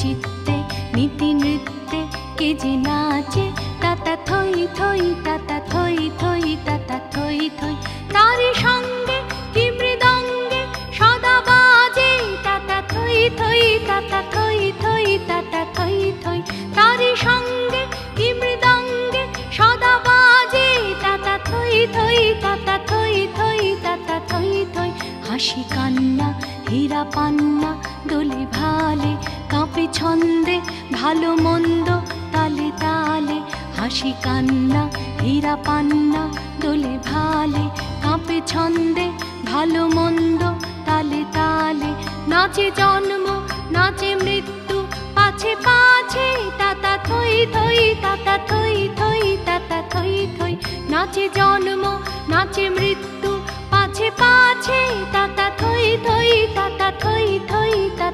চিত্তে নীতি নৃত্যে কে যে নাচে, তাতা থই থই তাতা থই থই তাতা থই থই। তারি সঙ্গে কি মৃদঙ্গে সদা বাজে, তাতা থই থই তাতা থই থই তাতা থই থই। তারি সঙ্গে কি মৃদঙ্গে সদা বাজে, তাতা থই থই তাতা থই থই তাতা থই থই। হাসি কান্না হীরা পান্না দোলে ভালে, কাঁপে ছন্দে ভালো মন্দ তালে তালে। হাসি কান্না হীরা পান্না দোলে ভালে, কাঁপে ছন্দে ভালো মন্দ তালে তালে। নাচে জন্ম নাচে মৃত্যু পাছে পাছে, তাতা থই থই তাতা থই থই তাতা থই থই। নাচে জন্ম নাচে মৃত্যু পাছে পাছে, তাতা থই থই তাতা থই থই তাতা